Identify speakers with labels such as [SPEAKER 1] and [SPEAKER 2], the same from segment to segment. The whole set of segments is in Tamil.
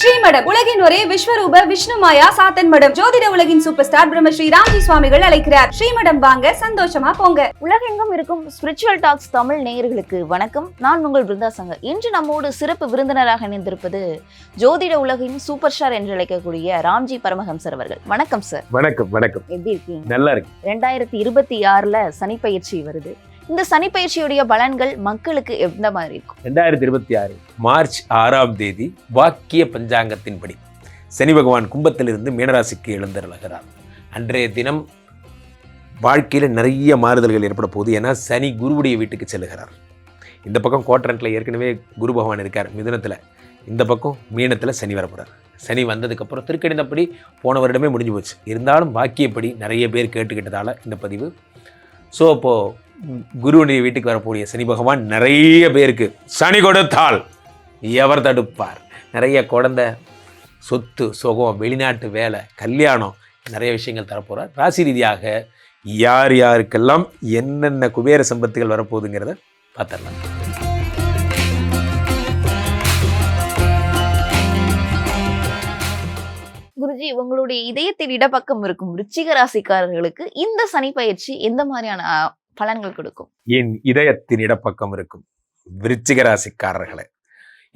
[SPEAKER 1] ஸ்ரீமடம் உலகின் ஒரே விஸ்வரூப விஷ்ணுமாயா சாத்தன் மடம். ஜோதிட உலகின் சூப்பர் ஸ்டார் பிரம்மஸ்ரீ ராம்ஜி சுவாமிகள் அழைக்கிறார். ஸ்ரீமடம் வாங்க, சந்தோஷமா போங்க.
[SPEAKER 2] உலகெங்கும் இருக்கும் ஸ்பிரிச்சுவல் டாக்ஸ் தமிழ் நேயர்களுக்கு வணக்கம். நான் உங்கள் பிருந்தா சங்கர். இன்று நம்மோடு சிறப்பு விருந்தினராக இணைந்திருப்பது ஜோதிட உலகின் சூப்பர் ஸ்டார் என்று அழைக்கக்கூடிய ராம்ஜி பரமஹம்சர் அவர்கள். வணக்கம் சார்.
[SPEAKER 3] வணக்கம். வணக்கம்.
[SPEAKER 2] எப்படி இருக்கீங்க?
[SPEAKER 3] நல்லா இருக்கு.
[SPEAKER 2] 2026 சனி பயிற்சி வருது. இந்த சனி பயிற்சியுடைய பலன்கள் மக்களுக்கு எந்த மாதிரி இருக்கும்?
[SPEAKER 3] 2026 மார்ச் 6ஆம் தேதி வாக்கிய பஞ்சாங்கத்தின்படி சனி பகவான் கும்பத்திலிருந்து மீனராசிக்கு எழுந்தருளுகிறார். அன்றைய தினம் வாழ்க்கையில் நிறைய மாறுதல்கள் ஏற்பட போகுது. ஏன்னா சனி குருவுடைய வீட்டுக்கு செல்லுகிறார். இந்த பக்கம் குவாட்ரண்ட்டில் ஏற்கனவே குரு பகவான் இருக்கார் மிதுனத்தில், இந்த பக்கம் மீனத்தில் சனி வரப்போகிறார். சனி வந்ததுக்கப்புறம் திருக்கணிதப்படி போன வருடமே முடிஞ்சு போச்சு. இருந்தாலும் வாக்கியப்படி நிறைய பேர் கேட்டுக்கிட்டதால இந்த பதிவு. ஸோ அப்போது குருவுடைய வீட்டுக்கு வரக்கூடிய சனி பகவான் நிறைய பேருக்கு சனி கொடுத்தால் எவர் தடுப்பார், நிறைய குழந்தை, சொத்து, சுகம், வெளிநாட்டு வேலை, கல்யாணம், நிறைய விஷயங்கள் தரப்போகிறார். ராசி ரீதியாக யார் யாருக்கெல்லாம் என்னென்ன குபேர சம்பத்துகள் வரப்போகுதுங்கிறத பார்த்துடலாம்.
[SPEAKER 2] குருஜி, உங்களுடைய இதயத்தில் இடப்பக்கம் இருக்கும் விருச்சிக ராசிக்காரர்களுக்கு இந்த சனி பயிற்சி எந்த மாதிரியான பலன்கள் கொடுக்கும்?
[SPEAKER 3] என் இதயத்தின் இடப்பக்கம் இருக்கும் விருச்சிக ராசிக்காரர்களை,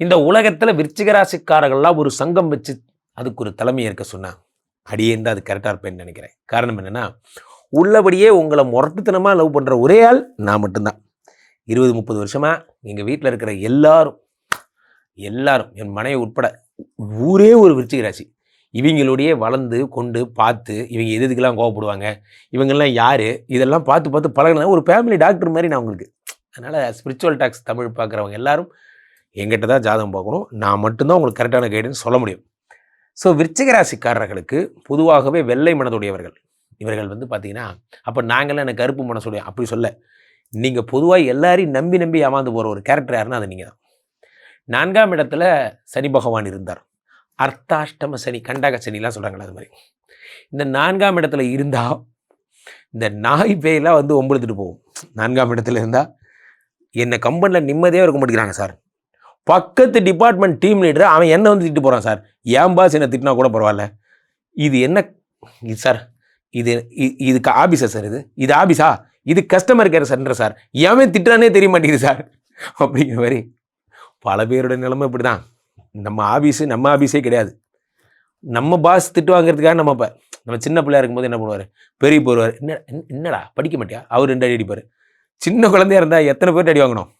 [SPEAKER 3] இந்த உலகத்துல விருச்சிக ராசிக்காரர்கள்லாம் ஒரு சங்கம் வச்சு அதுக்கு ஒரு தலைமை ஏற்க சொன்னா அடியேந்து அது கரெக்டா இருப்பேன்னு நினைக்கிறேன். காரணம் என்னன்னா, உள்ளபடியே உங்களை முரட்டுத்தனமா லவ் பண்ற ஒரே ஆள் நான் மட்டும்தான். 20-30 வருஷமா எங்க வீட்டில் இருக்கிற எல்லாரும் என் மனைவி உட்பட ஊரே ஒரு விருச்சிக ராசி. இவங்களுடைய வளர்ந்து கொண்டு பார்த்து இவங்க எதுக்கெல்லாம் கோவப்படுவாங்க, இவங்கெல்லாம் யார், இதெல்லாம் பார்த்து பழகினா ஒரு ஃபேமிலி டாக்டர் மாதிரி நான் உங்களுக்கு. அதனால் ஸ்பிரிச்சுவல் டாக்ஸ் தமிழ் பார்க்குறவங்க எல்லாரும் எங்கிட்ட தான் ஜாதகம் பார்க்கணும். நான் மட்டும்தான் உங்களுக்கு கரெக்டான கைடன்ஸ் சொல்ல முடியும். ஸோ விருச்சிக ராசிக்காரர்களுக்கு பொதுவாகவே வெள்ளை மனதுடையவர்கள் இவர்கள் பார்த்திங்கன்னா, அப்போ நாங்களாம் எனக்கு கருப்பு மனசுடைய அப்படி சொல்ல, நீங்கள் பொதுவாக எல்லாரையும் நம்பி ஏமாந்து போகிற ஒரு கேரக்டர் யாருன்னா அது நீங்கள் தான். 4ஆம் இடத்துல சனி பகவான் இருந்தார். அர்த்தாஷ்டம சனி, கண்டக சனிலாம் சொல்கிறாங்களா, அது மாதிரி இந்த 4ஆம் இடத்துல இருந்தால் இந்த நாய் பேயெல்லாம் ஒம்பளுத்துட்டு போகும். 4ஆம் இடத்துல இருந்தால் என்னை கம்பெனியில் நிம்மதியாக இருக்க மாட்டேங்கிறாங்க சார். பக்கத்து டிபார்ட்மெண்ட் டீம் லீடர் அவன் என்ன திட்டு போகிறான் சார். ஏன் பாஸ் என்ன திட்டினா கூட பரவாயில்ல, இது என்ன இது சார், இதுக்கு ஆபீஸா சார், இது ஆபீஸா, இது கஸ்டமர் கேர் சென்டர் சார், ஏன் திட்டுறானே தெரிய மாட்டேங்குது சார் அப்படிங்கிற மாதிரி பல பேருடைய நிலைமை இப்படி தான். நம்ம ஆபீஸே கிடையாது. நம்ம பாஸ் திட்டு வாங்கிறதுக்காக நம்ம சின்ன பிள்ளையா இருக்கும்போது என்ன பண்ணுவார், பெரிய போடுவார், என்னடா படிக்க மாட்டியா, அவர் 2 அடி அடிப்பார். சின்ன குழந்தையா இருந்தால் எத்தனை பேர் அடி வாங்கணும்,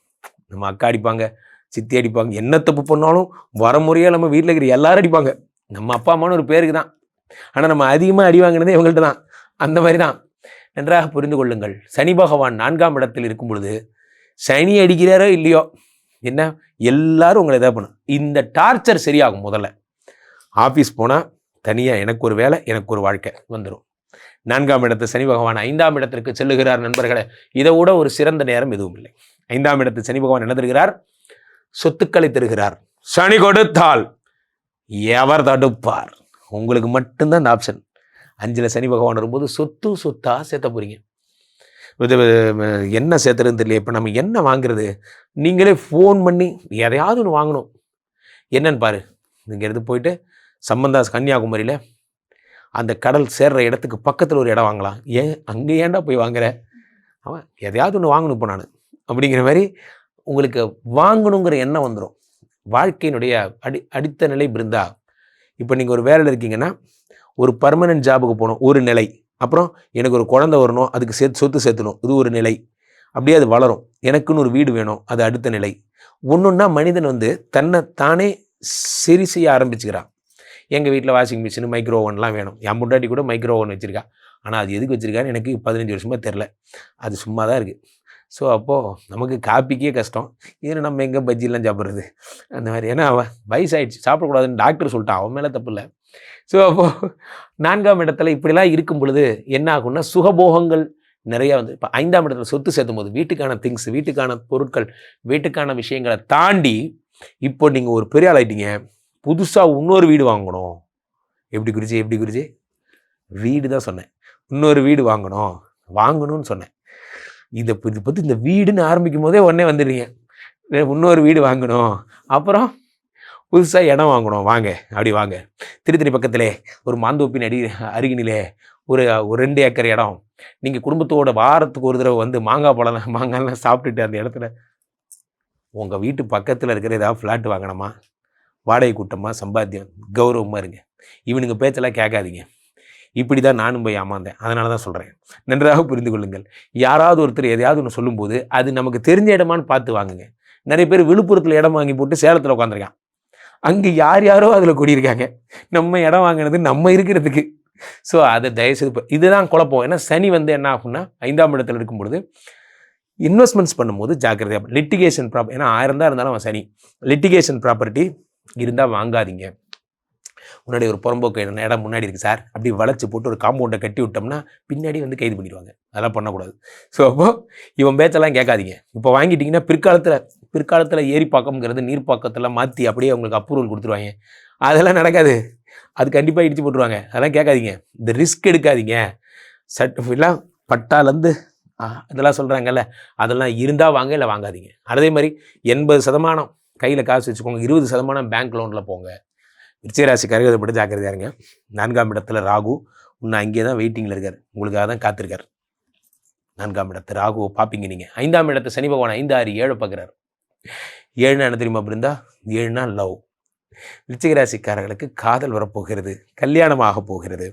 [SPEAKER 3] நம்ம அக்கா அடிப்பாங்க, சித்தி அடிப்பாங்க, என்ன தப்பு பண்ணாலும் வரமுறையாக நம்ம வீட்டில் இருக்கிற எல்லாரும் அடிப்பாங்க. நம்ம அப்பா அம்மானு ஒரு பேருக்கு தான், ஆனால் நம்ம அதிகமாக அடி வாங்கினதே இவங்கள்ட்ட தான். அந்த மாதிரி தான். நன்றாக புரிந்து கொள்ளுங்கள். சனி பகவான் 4ஆம் இடத்தில் இருக்கும் பொழுது சனி அடிக்கிறாரோ இல்லையோ என்ன, எல்லாரும் உங்களை எதாவது பண்ணும். இந்த டார்ச்சர் சரியாகும். முதல்ல ஆஃபீஸ் போனால் தனியாக எனக்கு ஒரு வேலை, எனக்கு ஒரு வாழ்க்கை வந்துடும். 4ஆம் இடத்து சனி பகவான் 5ஆம் இடத்திற்கு செல்லுகிறார். நண்பர்களே, இதை விட ஒரு சிறந்த நேரம் எதுவும் இல்லை. 5ஆம் இடத்து சனி பகவான் என்ன தருகிறார்? சொத்துக்களை தருகிறார். சனி கொடுத்தால் எவர் தடுப்பார், உங்களுக்கு மட்டும்தான் அந்த ஆப்ஷன். 5ல் சனி பகவான் வரும்போது சொத்தா சேர்த்த போறீங்க. என்ன சேர்த்துறதுன்னு தெரியல. இப்போ நம்ம என்ன வாங்குறது, நீங்களே ஃபோன் பண்ணி எதையாவது ஒன்று வாங்கணும், என்னன்னு பாரு. நீங்கள் எடுத்து போயிட்டு சம்பந்தாஸ் கன்னியாகுமரியில் அந்த கடல் சேர்ற இடத்துக்கு பக்கத்தில் ஒரு இடம் வாங்கலாம். அங்கே ஏன்டா போய் வாங்குற, அவன் எதையாவது ஒன்று வாங்கணும் இப்போ நான் அப்படிங்கிற மாதிரி உங்களுக்கு வாங்கணுங்கிற எண்ணம் வந்துடும். வாழ்க்கையினுடைய அடித்த நிலை பிருந்தா. இப்போ நீங்கள் ஒரு வேலையில் இருக்கீங்கன்னா ஒரு பர்மனன்ட் ஜாபுக்கு போகணும், ஒரு நிலை. அப்புறம் எனக்கு ஒரு குழந்தை வரணும், அதுக்கு சொத்து சேர்த்தணும், இது ஒரு நிலை. அப்படியே அது வளரும். எனக்குன்னு ஒரு வீடு வேணும், அது அடுத்த நிலை. ஒன்றுன்னா மனிதன் தன்னை தானே சரி செய்ய ஆரம்பிச்சுக்கிறான். எங்கள் வீட்டில் வாஷிங் மிஷின், மைக்ரோ ஓவன்லாம் வேணும். என் முன்னாடி கூட மைக்ரோ ஓவன் வச்சுருக்கா. ஆனால் அது எதுக்கு வச்சுருக்கான்னு எனக்கு 15 வருஷமாக தெரில. அது சும்மா தான் இருக்குது. ஸோ அப்போது நமக்கு காப்பிக்கே கஷ்டம், இதில் நம்ம எங்கே பஜ்ஜிலாம் சாப்பிட்றது அந்த மாதிரி. ஏன்னா அவன் வயசாகிடுச்சு, சாப்பிடக்கூடாதுன்னு டாக்டர் சொல்லிட்டான், அவன் மேலே தப்பு இல்லை. ஸோ அப்போது 4ஆம் இடத்துல இப்படிலாம் இருக்கும் பொழுது என்ன ஆகும்னா, சுகபோகங்கள் நிறையா இப்போ 5ஆம் இடத்துல சொத்து சேர்த்தும் போது வீட்டுக்கான திங்ஸ், வீட்டுக்கான பொருட்கள், வீட்டுக்கான விஷயங்களை தாண்டி இப்போ நீங்கள் ஒரு பெரிய ஆள் ஆகிட்டீங்க. புதுசாக இன்னொரு வீடு வாங்கணும். எப்படி குறிச்சி வீடு தான் சொன்னேன், இன்னொரு வீடு வாங்கணும்னு சொன்னேன். இதை பற்றி இந்த வீடுன்னு ஆரம்பிக்கும் போதே உடனே வந்துடுறீங்க, இன்னொரு வீடு வாங்கணும். அப்புறம் புதுசாக இடம் வாங்கணும், வாங்க அப்படி வாங்க. திருத்தணி பக்கத்திலே ஒரு மாந்தோப்பின் அருகினிலே ஒரு 2 ஏக்கர் இடம். நீங்கள் குடும்பத்தோட வாரத்துக்கு ஒரு தடவை வந்து மாங்காய்லாம் சாப்பிட்டுட்டு அந்த இடத்துல உங்கள் வீட்டு பக்கத்தில் இருக்கிற ஏதாவது ஃப்ளாட் வாங்கணுமா, வாடகை கூட்டமா, சம்பாத்தியம், கௌரவமாக இருங்க. இவனுங்க பேச்செல்லாம் கேட்காதீங்க. இப்படி தான் நானும் போய் ஏமாந்தேன். அதனால தான் சொல்கிறேன், நன்றாக புரிந்து கொள்ளுங்கள். யாராவது ஒருத்தர் எதையாவது ஒன்று சொல்லும்போது அது நமக்கு தெரிஞ்ச இடமான்னு பார்த்து வாங்குங்க. நிறைய பேர் விழுப்புரத்தில் இடம் வாங்கி போட்டு சேலத்தில் உட்காந்துருக்கான். அங்கே யாரோ அதில் கூடியிருக்காங்க. நம்ம இடம் வாங்கினது நம்ம இருக்கிறதுக்கு. ஸோ அதை தயவுசெய்து இதுதான் குழப்பம். ஏன்னா சனி வந்து என்ன ஆகும்னா 5ஆம் இடத்துல இருக்கும்பொழுது இன்வெஸ்ட்மெண்ட்ஸ் பண்ணும்போது ஜாக்கிரதையாக, லிட்டிகேஷன் ஏன்னா 1000 தான் இருந்தாலும் அவன் சனி. லிட்டிகேஷன் ப்ராப்பர்ட்டி இருந்தால் வாங்காதீங்க. முன்னாடி ஒரு புறம்போக்கு இடம் முன்னாடி இருக்குது சார், அப்படி வளைச்சி போட்டு ஒரு காம்பவுண்டை கட்டி விட்டோம்னா பின்னாடி வந்து கைது பண்ணிடுவாங்க. அதெல்லாம் பண்ணக்கூடாது. ஸோ அப்போ இவன் பேச்செல்லாம் கேட்காதீங்க. இப்போ வாங்கிட்டீங்கன்னா பிற்காலத்தில் ஏரிப்பாக்கம்ங்கிறது நீர்ப்பாக்கத்தில் மாற்றி அப்படியே உங்களுக்கு அப்ரூவல் கொடுத்துருவாங்க. அதெல்லாம் நடக்காது. அது கண்டிப்பாக இடிச்சு போட்டுருவாங்க. அதெல்லாம் கேட்காதீங்க. இந்த ரிஸ்க் எடுக்காதீங்க. எல்லாம் பட்டாலேருந்து இதெல்லாம் சொல்கிறாங்கல்ல, அதெல்லாம் இருந்தால் வாங்க, இல்லை வாங்காதீங்க. அதே மாதிரி 80% கையில் காசு வச்சுக்கோங்க, 20% பேங்க் லோனில் போங்க. விருச்சிகராசிக்காரர்கள் இதை மட்டும் ஜாக்கிரதையாக இருங்க. 4ஆம் இடத்துல ராகு இன்னும் அங்கேயே தான் வெயிட்டிங்கில் இருக்கார், உங்களுக்காக தான் காத்திருக்கார். 4ஆம் இடத்து ராகுவை பார்ப்பீங்க நீங்கள். 5ஆம் இடத்தை சனி பகவான் 5, 6, 7 பார்க்குறாரு. 7 என்ன தெரியுமா பிருந்தா? 7 லவ். விருச்சிகராசிக்காரர்களுக்கு காதல் வரப்போகிறது, கல்யாணமாக போகிறது.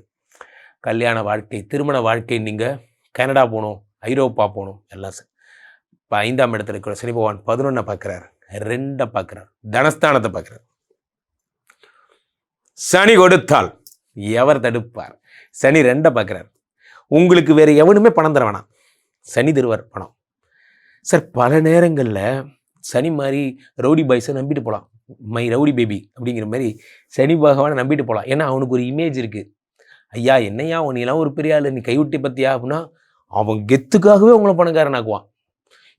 [SPEAKER 3] கல்யாண வாழ்க்கை, திருமண வாழ்க்கை. நீங்கள் கனடா போகணும், ஐரோப்பா போகணும், எல்லாம் இப்போ 5ஆம் இடத்துல இருக்கிற சனி பகவான் 11 பார்க்குறார், 2 பார்க்குறார், தனஸ்தானத்தை பார்க்குறார். சனி கொடுத்தால் எவர் தடுப்பார்? சனி 2 பார்க்குறார். உங்களுக்கு வேறு எவனுமே பணம் தர வேணாம், சனி தருவார் பணம். சார் பல நேரங்களில் சனி மாதிரி ரவுடி பாய்ஸை நம்பிட்டு போகலாம், மை ரவுடி பேபி அப்படிங்கிற மாதிரி சனி பகவானை நம்பிட்டு போகலாம். ஏன்னா அவனுக்கு ஒரு இமேஜ் இருக்குது. ஐயா என்னையா உன்னெல்லாம் ஒரு பெரிய ஆள், நீ கைவிட்டி பற்றியா அப்படின்னா அவன் கெத்துக்காகவே உங்களை பணக்காரன் ஆக்குவான்.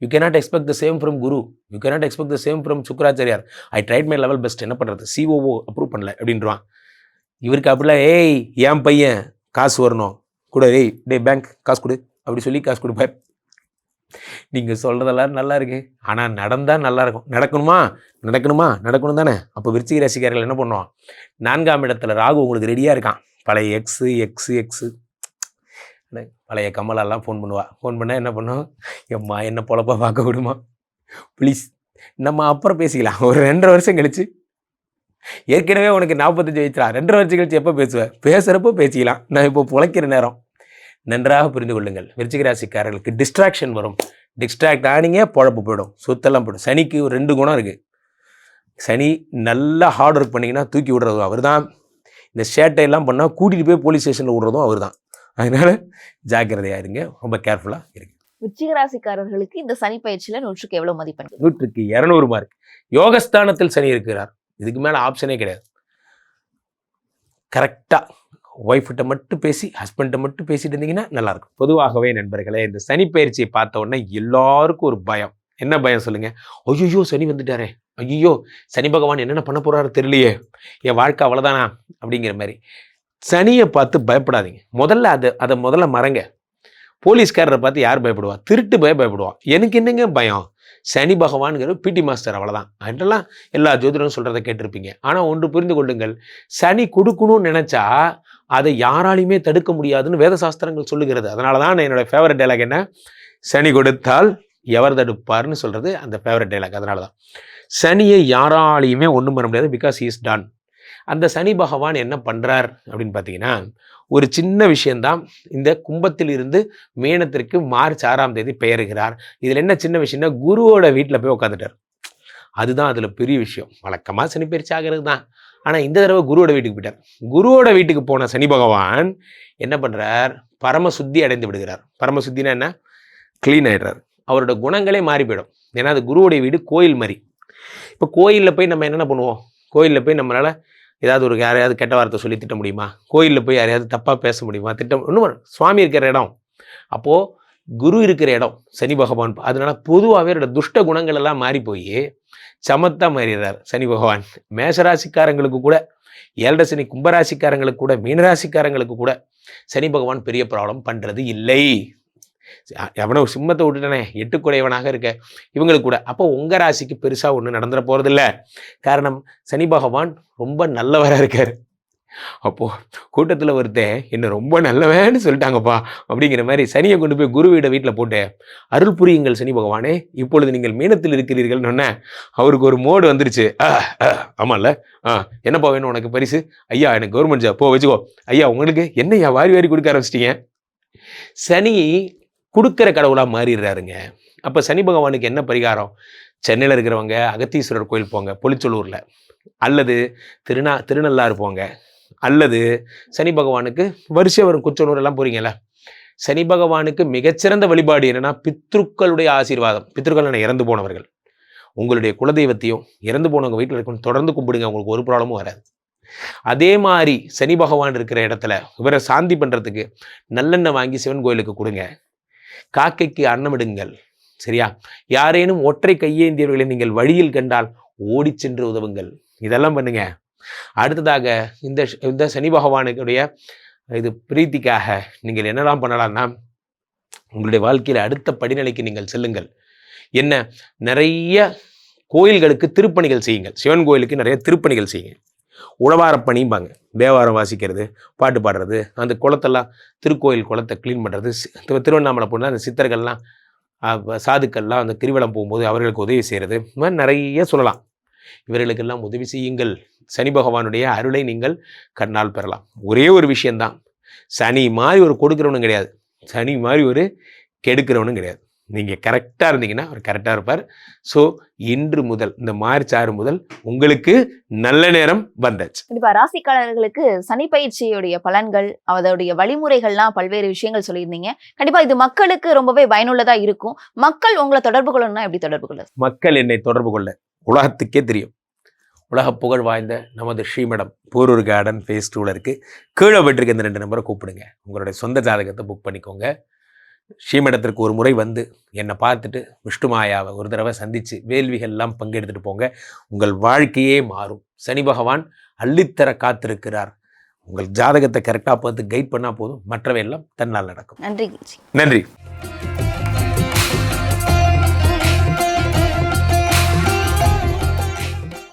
[SPEAKER 3] You cannot expect the same from Guru, you cannot expect the same from சுக்கராச்சாரியார். I tried my level best, என்ன பண்ணுறது, சிஓஓ அப்ரூவ் பண்ணல அப்படின்றான். இவருக்கு அப்படிலாம் ஏய் என் பையன் காசு வரணும் கூட, ஏய் டே பேங்க் காசு கொடு அப்படி சொல்லி காசு கொடுப்பார். நீங்கள் சொல்கிறதெல்லாம் நல்லா இருக்கு, ஆனால் நடந்தால் நல்லா இருக்கும். நடக்கணும் தானே. அப்போ விருச்சிக ராசிக்காரர்கள் என்ன பண்ணுவான்? 4ஆம் இடத்துல ராகு உங்களுக்கு ரெடியாக இருக்கான். பழைய எக்ஸு பழைய கமலெல்லாம் ஃபோன் பண்ணுவா. ஃபோன் பண்ணால் என்ன பண்ணுவோம்? எம்மா என்ன பொழப்பா பார்க்க விடுமா ப்ளீஸ், நம்ம அப்புறம் பேசிக்கலாம், ஒரு 2.5 வருஷம் கழிச்சு. ஏற்கனவே உனக்கு 45 வயசுடா, 2.5 வருஷம் கழிச்சு எப்போ பேசுவேன்? பேசுகிறப்போ பேசிக்கலாம், நான் இப்போ பிழைக்கிற நேரம். நன்றாக புரிந்து கொள்ளுங்கள். விருச்சிக ராசிக்காரர்களுக்கு டிஸ்ட்ராக்ஷன் வரும். டிஸ்ட்ராக்ட் ஆனீங்க பொழப்பு போயிடும், சொத்தெல்லாம் போய்டும். சனிக்கு ஒரு 2 குணம் இருக்குது. சனி நல்லா ஹார்ட் ஒர்க் பண்ணிங்கன்னா தூக்கி விடுறதும் அவர் தான். இந்த சேட்டையெல்லாம் பண்ணால் கூட்டிகிட்டு போய் போலீஸ் ஸ்டேஷனில் விடுறதும் அவர் தான். அதனால ஜாக்கிரதையாக இருங்க, ரொம்ப கேர்ஃபுல்லாக இருங்க.
[SPEAKER 2] விருச்சிக ராசிக்காரர்களுக்கு இந்த சனி பயிற்சியில 100க்கு எவ்வளவு மதிப்பெண்?
[SPEAKER 3] 100க்கு 200 மார்க். யோகஸ்தானத்தில் சனி இருக்கிறார், இதுக்கு மேலே ஆப்ஷனே கிடையாது. கரெக்டாக ஒய்ஃப்கிட்ட மட்டும் பேசி, ஹஸ்பண்ட்டை மட்டும் பேசிட்டு இருந்தீங்கன்னா நல்லாயிருக்கும். பொதுவாகவே நண்பர்களே, இந்த சனி பயிற்சியை பார்த்த உடனே எல்லாருக்கும் ஒரு பயம். என்ன பயம் சொல்லுங்க? ஐயோ சனி வந்துட்டாரே, ஐயோ சனி பகவான் என்னென்ன பண்ண போறாரு தெரியலையே, என் வாழ்க்கை அவ்வளோதானா அப்படிங்கிற மாதிரி. சனியை பார்த்து பயப்படாதீங்க. அதை முதல்ல மறங்க. போலீஸ்காரரை பார்த்து யார் பயப்படுவா? திருட்டு பயப்படுவான். எனக்கு என்னங்க பயம்? சனி பகவான்கிற பிடி மாஸ்டர், அவ்வளோதான். அதெல்லாம் எல்லா ஜோதிடரும் சொல்கிறத கேட்டிருப்பீங்க. ஆனால் ஒன்று புரிந்து கொள்ளுங்கள், சனி கொடுக்கணும்னு நினச்சா அதை யாராலையுமே தடுக்க முடியாதுன்னு வேத சாஸ்திரங்கள் சொல்லுகிறது. அதனால தான் என்னோட ஃபேவரட் டைலாக் என்ன, சனி கொடுத்தால் எவர் தடுப்பார்னு சொல்கிறது அந்த ஃபேவரட் டைலாக். அதனால தான் சனியை யாராலையுமே ஒன்றும் பண்ண முடியாது, பிகாஸ் ஹி இஸ் டன். அந்த சனி பகவான் என்ன பண்ணுறார் அப்படின்னு பார்த்தீங்கன்னா, ஒரு சின்ன விஷயந்தான். இந்த கும்பத்தில் இருந்து மீனத்திற்கு மார்ச் 6ஆம் தேதி பெயர்கிறார். இதில் என்ன சின்ன விஷயம்னா, குருவோட வீட்டில் போய் உட்காந்துட்டார். அதுதான் அதில் பெரிய விஷயம். வழக்கமாக சனி பயிற்சி ஆகிறது தான், ஆனால் இந்த தடவை குருவோட வீட்டுக்கு போயிட்டார். குருவோட வீட்டுக்கு போன சனி பகவான் என்ன பண்ணுறார்? பரமசுத்தி அடைந்து விடுகிறார். பரமசுத்தினா என்ன? க்ளீன் ஆகிடுறார். அவரோட குணங்களே மாறி போயிடும். ஏன்னா அது குருவோடைய வீடு, கோயில் மாதிரி. இப்போ கோயிலில் போய் நம்ம என்னென்ன பண்ணுவோம்? கோயிலில் போய் நம்மளால் ஏதாவது ஒரு யாரையாவது கெட்ட வார்த்தை சொல்லி திட்ட முடியுமா? கோயிலில் போய் யாரையாவது தப்பாக பேச முடியுமா? இன்னும் சுவாமி இருக்கிற இடம், அப்போது குரு இருக்கிற இடம் சனி பகவான். அதனால பொதுவாகவே அவரோட துஷ்ட குணங்கள் எல்லாம் மாறி போய் சமத்தா மாறிடுறார் சனி பகவான். மேஷராசிக்காரங்களுக்கு கூட, 7 சனி கும்பராசிக்காரங்களுக்கு கூட, மீனராசிக்காரங்களுக்கு கூட சனி பகவான் பெரிய ப்ராப்ளம் பண்ணுறது இல்லை. எவனோ சிம்மத்தை விட்டுட்டானே 8 குடையவனாக இருக்க இவங்களுக்கு கூட. அப்போ உங்கள் ராசிக்கு பெருசாக ஒன்றும் நடந்துட போகிறதில்ல. காரணம் சனி பகவான் ரொம்ப நல்லவராக இருக்கார். அப்போது கூட்டத்தில் ஒருத்தன் என்ன ரொம்ப நல்லவேன்னு சொல்லிட்டாங்கப்பா அப்படிங்கிற மாதிரி சனியை கொண்டு போய் குருவிட வீட்டில் போட்டு அருள் புரியுங்கள் சனி பகவானே, இப்பொழுது நீங்கள் மீனத்தில் இருக்கிறீர்கள்னு அவருக்கு ஒரு மோடு வந்துருச்சு. ஆமாம்ல, என்னப்பா வேணும் உனக்கு பரிசு? ஐயா எனக்கு கவர்மெண்ட் ஜாப், வச்சுக்கோ. ஐயா உங்களுக்கு என்னையா வாரி வாரி கொடுக்க ஆரம்பிச்சிட்டிங்க. சனி கொடுக்குற கடவுளாக மாறிடுறாருங்க. அப்போ சனி பகவானுக்கு என்ன பரிகாரம்? சென்னையில் இருக்கிறவங்க அகத்தீஸ்வரர் கோயில் போங்க பொலிச்சொல்லூரில், அல்லது திருநள்ளாறு போங்க, அல்லது சனி பகவானுக்கு வரிசை வரும் குச்சனூர் எல்லாம் போறீங்கல்ல. சனி பகவானுக்கு மிகச்சிறந்த வழிபாடு என்னன்னா பித்ருக்களுடைய ஆசீர்வாதம். பித்ருக்கள் இறந்து போனவர்கள், உங்களுடைய குலதெய்வத்தையும் இறந்து போனவங்க வீட்டில் இருக்கணும் தொடர்ந்து கும்பிடுங்க, உங்களுக்கு ஒரு ப்ராப்ளமும் வராது. அதே மாதிரி சனி பகவான் இருக்கிற இடத்துல இவரை சாந்தி பண்ணுறதுக்கு நல்லெண்ணெய் வாங்கி சிவன் கோயிலுக்கு கொடுங்க. காக்கைக்கு அன்னமிடுங்கள். சரியா? யாரேனும் ஒற்றை கையேந்தியவர்களை நீங்கள் வழியில் கண்டால் ஓடி சென்று உதவுங்கள். இதெல்லாம் பண்ணுங்க. அடுத்ததாக இந்த சனி பகவானுடைய இது பிரீத்திக்காக நீங்கள் என்னெல்லாம் பண்ணலாம்னா, உங்களுடைய வாழ்க்கையில் அடுத்த படிநிலைக்கு நீங்கள் செல்லுங்கள். என்ன, நிறைய கோயில்களுக்கு திருப்பணிகள் செய்யுங்கள். சிவன் கோயிலுக்கு நிறைய திருப்பணிகள் செய்யுங்க. உழவாரப்பணிம்பாங்க, தேவாரம் வாசிக்கிறது, பாட்டு பாடுறது, அந்த குளத்தெல்லாம் திருக்கோயில் குளத்தை க்ளீன் பண்ணுறது. திருவண்ணாமலை போனால் அந்த சித்தர்கள்லாம் சாதுக்கள்லாம் அந்த கிரிவலம் போகும்போது அவர்களுக்கு உதவி செய்கிறது. இந்த மாதிரி நிறைய சொல்லலாம். இவர்களுக்கெல்லாம் உதவி செய்யுங்கள். சனி பகவானுடைய அருளை நீங்கள் கண்ணால் பெறலாம். ஒரே ஒரு விஷயந்தான், சனி மாதிரி ஒரு கொடுக்குறவனும் கிடையாது, சனி மாதிரி ஒரு கெடுக்கிறவனும் கிடையாது. நீங்கள் கரெக்டாக இருந்தீங்கன்னா அவர் கரெக்டாக இருப்பார். ஸோ இன்று முதல் இந்த மார்ச் 6 முதல் உங்களுக்கு நல்ல நேரம் வந்தாச்சு.
[SPEAKER 2] கண்டிப்பா ராசிக்காரர்களுக்கு சனி பயிற்சியுடைய பலன்கள், அதோடைய வழிமுறைகள்லாம் பல்வேறு விஷயங்கள் சொல்லியிருந்தீங்க. கண்டிப்பா இது மக்களுக்கு ரொம்பவே பயனுள்ளதா இருக்கும். மக்கள் உங்களை தொடர்பு கொள்ளணும்னா எப்படி தொடர்பு கொள்ள?
[SPEAKER 3] மக்கள் என்னை தொடர்பு கொள்ள உலகத்துக்கே தெரியும், உலக புகழ் வாய்ந்த நமது ஸ்ரீமடம் போரூர் கார்டன் ஃபேஸ் 2ல் இருக்குது. கீழே போய்ட்டுருக்க இந்த 2 நம்பரை கூப்பிடுங்க. உங்களுடைய சொந்த ஜாதகத்தை புக் பண்ணிக்கோங்க. ஸ்ரீமடத்திற்கு ஒரு முறை வந்து என்னை பார்த்துட்டு விஷ்ணுமாயாவை ஒரு தடவை சந்தித்து வேள்விகள்லாம் பங்கெடுத்துட்டு போங்க. உங்கள் வாழ்க்கையே மாறும். சனி பகவான் அள்ளித்தர காத்திருக்கிறார். உங்கள் ஜாதகத்தை கரெக்டாக பார்த்து கைட் பண்ணால் போதும், மற்றவையெல்லாம் தன்னால் நடக்கும்.
[SPEAKER 2] நன்றி.
[SPEAKER 3] நன்றி.